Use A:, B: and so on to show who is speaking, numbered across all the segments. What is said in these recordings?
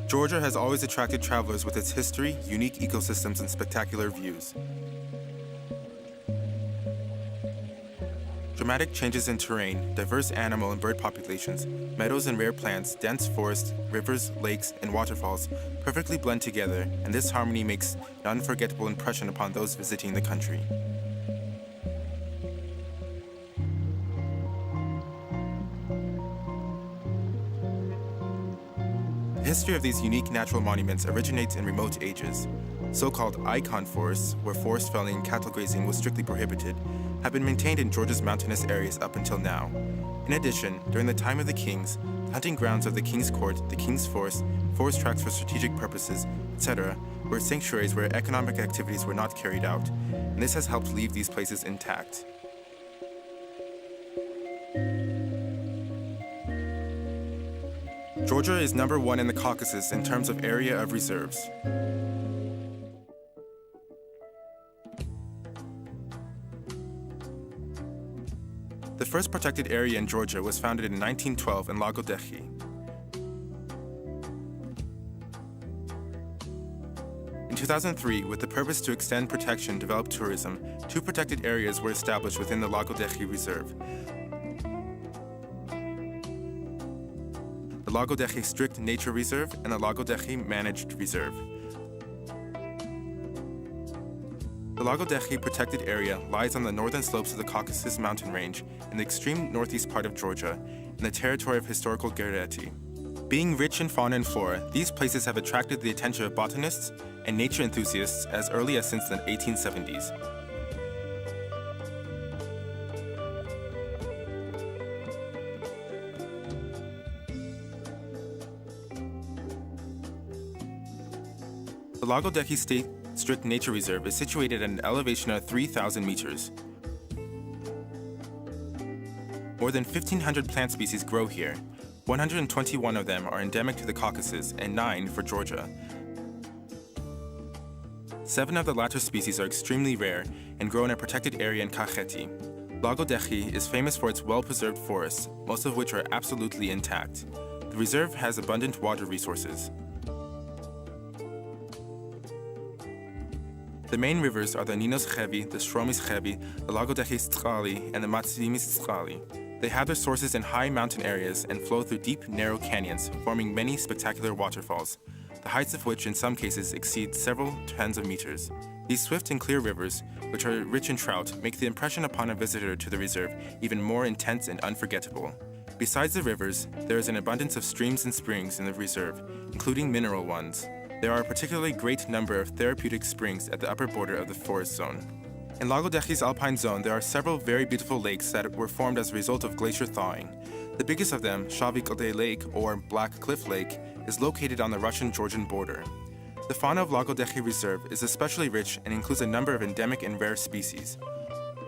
A: Georgia has always attracted travelers with its history, unique ecosystems, and spectacular views. Dramatic changes in terrain, diverse animal and bird populations, meadows and rare plants, dense forests, rivers, lakes, and waterfalls perfectly blend together, and this harmony makes an unforgettable impression upon those visiting the country. The history of these unique natural monuments originates in remote ages. So-called icon forests, where forest felling and cattle grazing was strictly prohibited, have been maintained in Georgia's mountainous areas up until now. In addition, during the time of the kings, the hunting grounds of the king's court, the king's forest, forest tracts for strategic purposes, etc., were sanctuaries where economic activities were not carried out, and this has helped leave these places intact. Georgia is number 1 in the Caucasus in terms of area of reserves. The first protected area in Georgia was founded in 1912 in Lago Dehi. In 2003, with the purpose to extend protection and develop tourism, 2 protected areas were established within the Lago Dehi Reserve. The Lago Dehi Strict Nature Reserve and the Lago Dehi Managed Reserve. The Lago Dehi protected area lies on the northern slopes of the Caucasus mountain range in the extreme northeast part of Georgia, in the territory of historical Gereti. Being rich in fauna and flora, these places have attracted the attention of botanists and nature enthusiasts as early as since the 1870s. The Lago Dehi State Strict Nature Reserve is situated at an elevation of 3,000 meters. More than 1,500 plant species grow here. 121 of them are endemic to the Caucasus and 9 for Georgia. 7 of the latter species are extremely rare and grow in a protected area in Kakheti. Lago Dehi is famous for its well-preserved forests, most of which are absolutely intact. The reserve has abundant water resources. The main rivers are the Ninos Chevi, the Shromis Chevi, the Lago Dehi Stkali, and the Matsimis Stkali. They have their sources in high mountain areas and flow through deep, narrow canyons, forming many spectacular waterfalls, the heights of which in some cases exceed several tens of meters. These swift and clear rivers, which are rich in trout, make the impression upon a visitor to the reserve even more intense and unforgettable. Besides the rivers, there is an abundance of streams and springs in the reserve, including mineral ones. There are a particularly great number of therapeutic springs at the upper border of the forest zone. In Lago Dehi's alpine zone, there are several very beautiful lakes that were formed as a result of glacier thawing. The biggest of them, Shavikode Lake, or Black Cliff Lake, is located on the Russian-Georgian border. The fauna of Lago Dehi Reserve is especially rich and includes a number of endemic and rare species.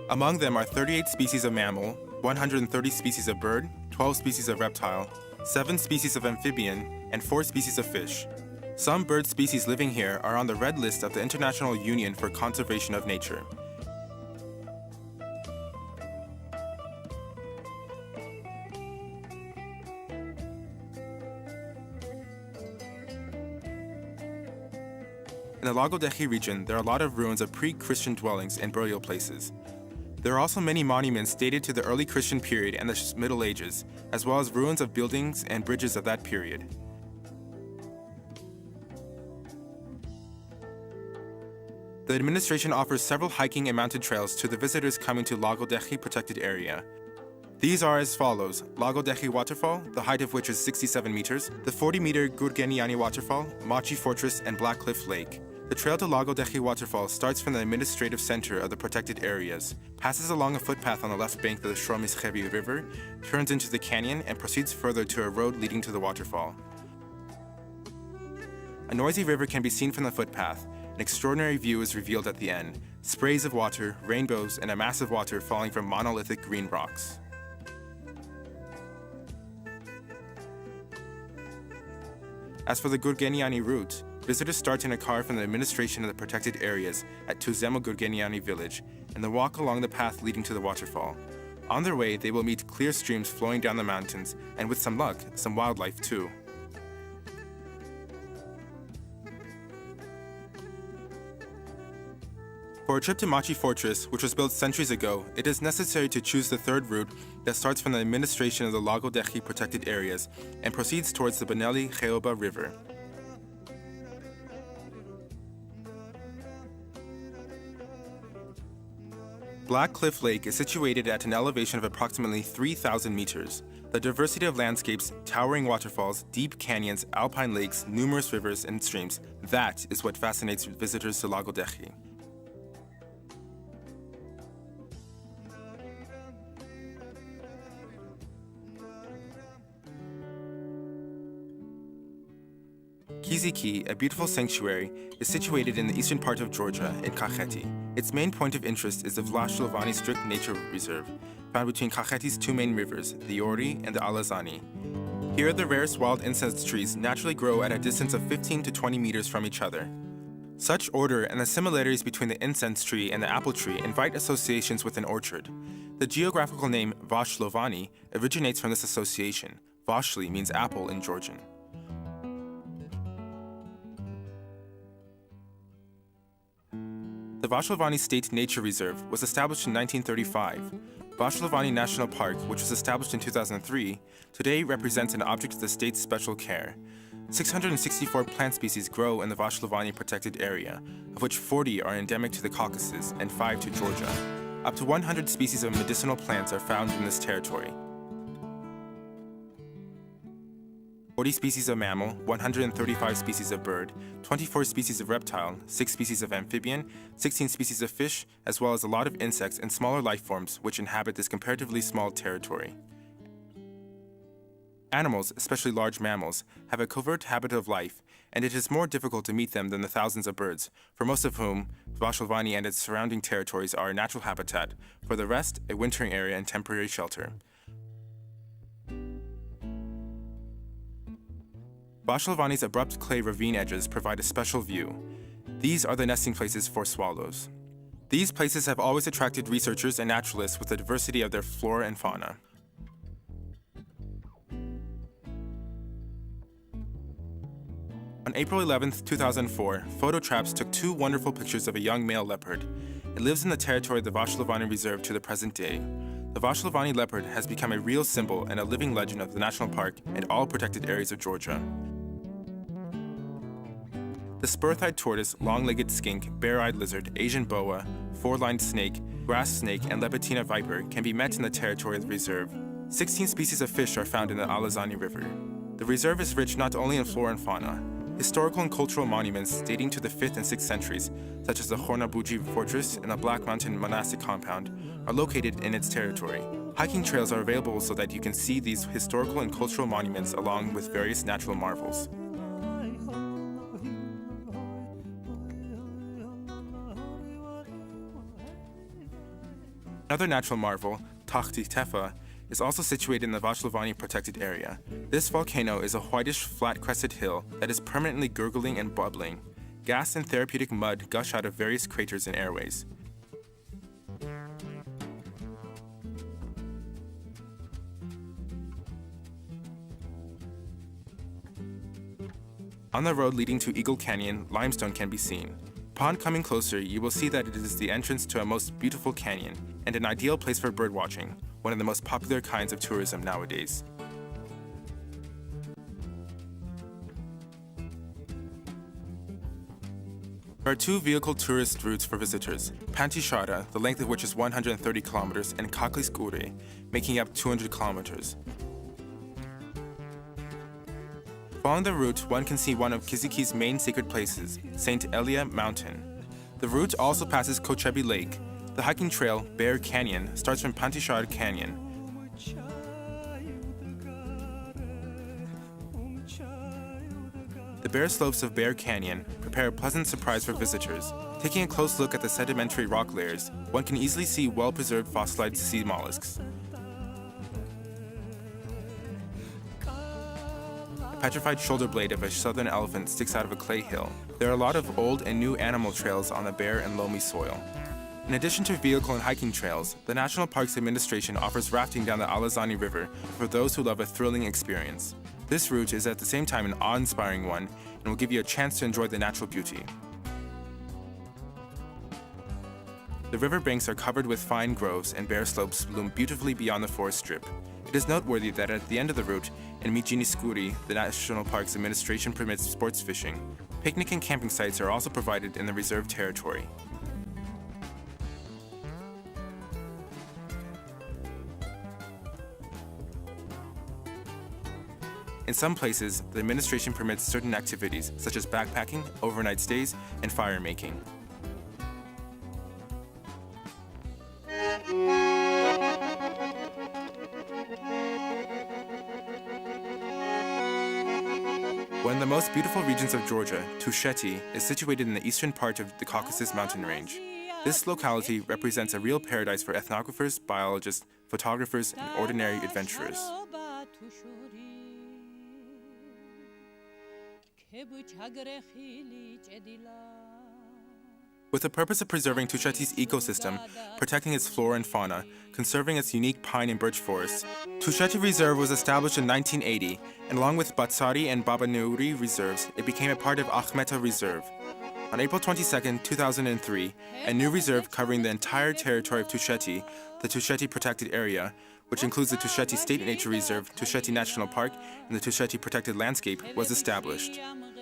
A: Among them are 38 species of mammal, 130 species of bird, 12 species of reptile, 7 species of amphibian, and 4 species of fish. Some bird species living here are on the red list of the International Union for Conservation of Nature. In the Lago Dehi region, there are a lot of ruins of pre-Christian dwellings and burial places. There are also many monuments dated to the early Christian period and the Middle Ages, as well as ruins of buildings and bridges of that period. The administration offers several hiking and mountain trails to the visitors coming to Lago Dehi protected area. These are as follows: Lago Dehi Waterfall, the height of which is 67 meters, the 40-meter Gurgeniani Waterfall, Machi Fortress, and Black Cliff Lake. The trail to Lago Dehi Waterfall starts from the administrative center of the protected areas, passes along a footpath on the left bank of the Shromis Chevi River, turns into the canyon, and proceeds further to a road leading to the waterfall. A noisy river can be seen from the footpath. An extraordinary view is revealed at the end: sprays of water, rainbows, and a mass of water falling from monolithic green rocks. As for the Gurgeniani route, visitors start in a car from the administration of the protected areas at Tuzemo Gurgeniani village and then walk along the path leading to the waterfall. On their way, they will meet clear streams flowing down the mountains, and with some luck, some wildlife too. For a trip to Machi Fortress, which was built centuries ago, it is necessary to choose the third route that starts from the administration of the Lago Dechi protected areas and proceeds towards the Benelli-Cheoba River. Black Cliff Lake is situated at an elevation of approximately 3,000 meters. The diversity of landscapes, towering waterfalls, deep canyons, alpine lakes, numerous rivers, and streams, that is what fascinates visitors to Lago Dechi. Kiziki, a beautiful sanctuary, is situated in the eastern part of Georgia, in Kakheti. Its main point of interest is the Vlashovani Strict Nature Reserve, found between Kakheti's two main rivers, the Yori and the Alazani. Here, the rarest wild incense trees naturally grow at a distance of 15 to 20 meters from each other. Such order and the similarities between the incense tree and the apple tree invite associations with an orchard. The geographical name Vashlovani originates from this association. Vashli means apple in Georgian. The Vashlovani State Nature Reserve was established in 1935. Vashlovani National Park, which was established in 2003, today represents an object of the state's special care. 664 plant species grow in the Vashlovani protected area, of which 40 are endemic to the Caucasus and 5 to Georgia. Up to 100 species of medicinal plants are found in this territory. 40 species of mammal, 135 species of bird, 24 species of reptile, 6 species of amphibian, 16 species of fish, as well as a lot of insects and smaller life forms which inhabit this comparatively small territory. Animals, especially large mammals, have a covert habit of life, and it is more difficult to meet them than the thousands of birds, for most of whom Vashlovani and its surrounding territories are a natural habitat, for the rest, a wintering area and temporary shelter. Vashlovani's abrupt clay ravine edges provide a special view. These are the nesting places for swallows. These places have always attracted researchers and naturalists with the diversity of their flora and fauna. On April 11, 2004, Phototraps took 2 wonderful pictures of a young male leopard. It lives in the territory of the Vashlovani Reserve to the present day. The Vashlovani leopard has become a real symbol and a living legend of the national park and all protected areas of Georgia. The spur-thighed tortoise, long-legged skink, bare-eyed lizard, Asian boa, four-lined snake, grass snake, and Lebetina viper can be met in the territory of the reserve. 16 species of fish are found in the Alazani River. The reserve is rich not only in flora and fauna. Historical and cultural monuments dating to the 5th and 6th centuries, such as the Hornabuji Fortress and the Black Mountain Monastic Compound, are located in its territory. Hiking trails are available so that you can see these historical and cultural monuments along with various natural marvels. Another natural marvel, Takhti Tefa, is also situated in the Vashlovani protected area. This volcano is a whitish, flat-crested hill that is permanently gurgling and bubbling. Gas and therapeutic mud gush out of various craters and airways. On the road leading to Eagle Canyon, limestone can be seen. Upon coming closer, you will see that it is the entrance to a most beautiful canyon and an ideal place for birdwatching, one of the most popular kinds of tourism nowadays. There are 2 vehicle tourist routes for visitors, Pantishara, the length of which is 130 kilometers, and Kakliskure, making up 200 kilometers. Following the route, one can see one of Kiziki's main sacred places, St. Elia Mountain. The route also passes Kochebi Lake. The hiking trail, Bear Canyon, starts from Pantishara Canyon. The bare slopes of Bear Canyon prepare a pleasant surprise for visitors. Taking a close look at the sedimentary rock layers, one can easily see well-preserved fossilized sea mollusks. A petrified shoulder blade of a southern elephant sticks out of a clay hill. There are a lot of old and new animal trails on the bare and loamy soil. In addition to vehicle and hiking trails, the National Parks Administration offers rafting down the Alazani River for those who love a thrilling experience. This route is at the same time an awe-inspiring one and will give you a chance to enjoy the natural beauty. The river banks are covered with fine groves and bare slopes loom beautifully beyond the forest strip. It is noteworthy that at the end of the route, in Mijiniskuri, the National Parks Administration permits sports fishing. Picnic and camping sites are also provided in the reserve territory. In some places, the administration permits certain activities such as backpacking, overnight stays, and fire making. One of the most beautiful regions of Georgia, Tusheti, is situated in the eastern part of the Caucasus mountain range. This locality represents a real paradise for ethnographers, biologists, photographers, and ordinary adventurers. With the purpose of preserving Tusheti's ecosystem, protecting its flora and fauna, conserving its unique pine and birch forests, Tusheti Reserve was established in 1980, and along with Batsari and Babanuri reserves, it became a part of Akhmeta Reserve. On April 22, 2003, a new reserve covering the entire territory of Tusheti, the Tusheti Protected Area, which includes the Tusheti State Nature Reserve, Tusheti National Park, and the Tusheti Protected Landscape, was established.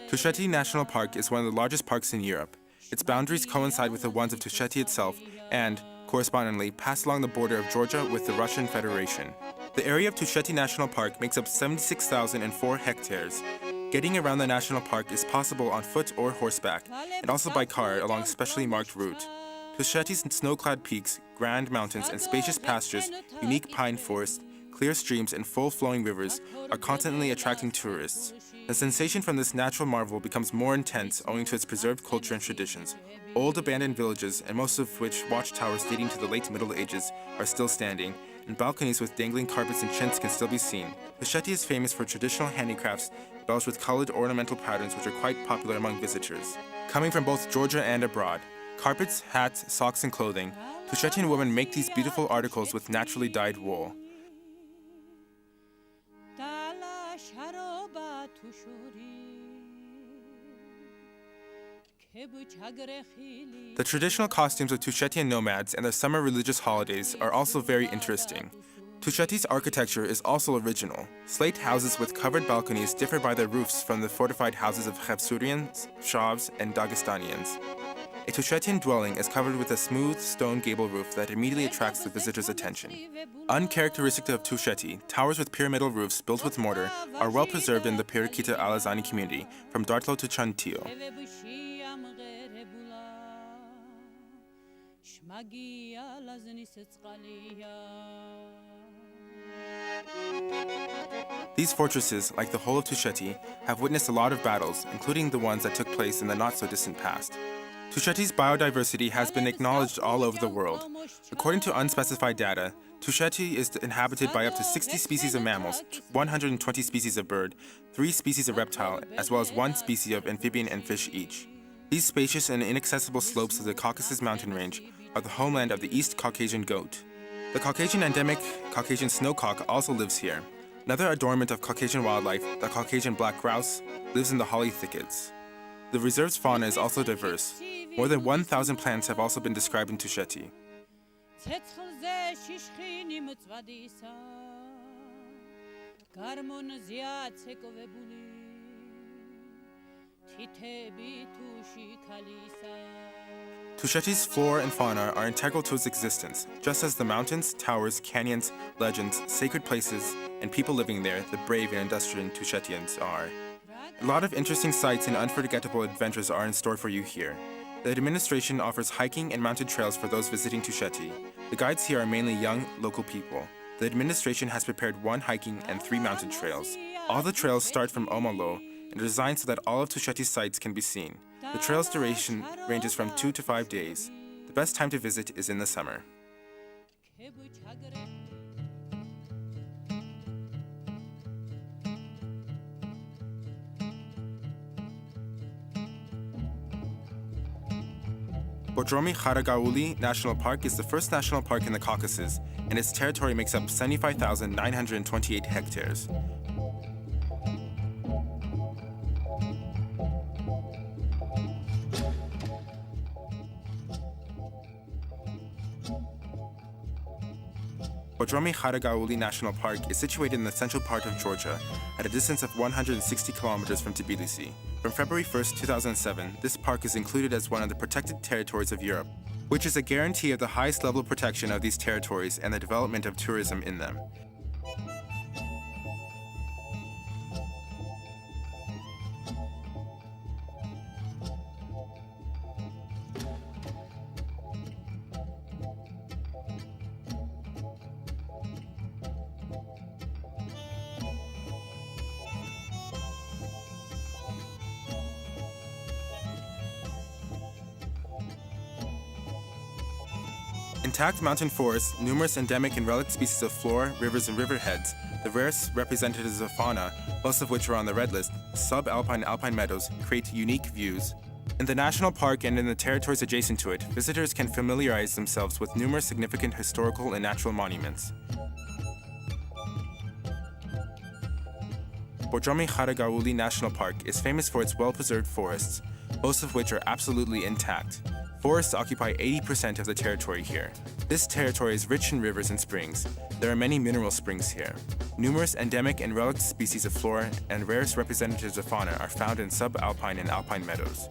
A: Tusheti National Park is one of the largest parks in Europe. Its boundaries coincide with the ones of Tusheti itself and, correspondingly, pass along the border of Georgia with the Russian Federation. The area of Tusheti National Park makes up 76,004 hectares. Getting around the national park is possible on foot or horseback, and also by car along a specially marked route. Tusheti's snow-clad peaks, grand mountains, and spacious pastures, unique pine forests, clear streams, and full-flowing rivers are constantly attracting tourists. The sensation from this natural marvel becomes more intense owing to its preserved culture and traditions. Old abandoned villages, and most of which watchtowers dating to the late Middle Ages, are still standing, and balconies with dangling carpets and chintz can still be seen. Tusheti is famous for traditional handicrafts embellished with colored ornamental patterns which are quite popular among visitors. Coming from both Georgia and abroad, carpets, hats, socks, and clothing, Tushetian women make these beautiful articles with naturally dyed wool. The traditional costumes of Tushetian nomads and their summer religious holidays are also very interesting. Tusheti's architecture is also original. Slate houses with covered balconies differ by their roofs from the fortified houses of Khevsurians, Shavs, and Dagestanians. A Tushetian dwelling is covered with a smooth stone gable roof that immediately attracts the visitor's attention. Uncharacteristic of Tusheti, towers with pyramidal roofs built with mortar are well preserved in the Pirikita Alazani community, from Dartlo to Chantio. These fortresses, like the whole of Tusheti, have witnessed a lot of battles, including the ones that took place in the not-so-distant past. Tusheti's biodiversity has been acknowledged all over the world. According to unspecified data, Tusheti is inhabited by up to 60 species of mammals, 120 species of bird, 3 species of reptile, as well as 1 species of amphibian and fish each. These spacious and inaccessible slopes of the Caucasus mountain range are the homeland of the East Caucasian goat. The Caucasian endemic Caucasian snowcock also lives here. Another adornment of Caucasian wildlife, the Caucasian black grouse, lives in the holly thickets. The reserve's fauna is also diverse. More than 1,000 plants have also been described in Tusheti. Tusheti's flora and fauna are integral to its existence, just as the mountains, towers, canyons, legends, sacred places, and people living there, the brave and industrious Tushetians, are. A lot of interesting sights and unforgettable adventures are in store for you here. The administration offers hiking and mounted trails for those visiting Tusheti. The guides here are mainly young, local people. The administration has prepared 1 hiking and 3 mounted trails. All the trails start from Omalo and are designed so that all of Tusheti's sites can be seen. The trail's duration ranges from 2 to 5 days. The best time to visit is in the summer. Bodromi Kharagauli National Park is the first national park in the Caucasus, and its territory makes up 75,928 hectares. Bodromi Kharagauli National Park is situated in the central part of Georgia, at a distance of 160 kilometers from Tbilisi. From February 1, 2007, this park is included as one of the protected territories of Europe, which is a guarantee of the highest level of protection of these territories and the development of tourism in them. Intact mountain forests, numerous endemic and relic species of flora, rivers, and riverheads, the rarest representatives of fauna, most of which are on the red list, subalpine and alpine meadows, create unique views. In the national park and in the territories adjacent to it, visitors can familiarize themselves with numerous significant historical and natural monuments. Bodromi Kharagauli National Park is famous for its well-preserved forests, most of which are absolutely intact. Forests occupy 80% of the territory here. This territory is rich in rivers and springs. There are many mineral springs here. Numerous endemic and relic species of flora and rarest representatives of fauna are found in subalpine and alpine meadows.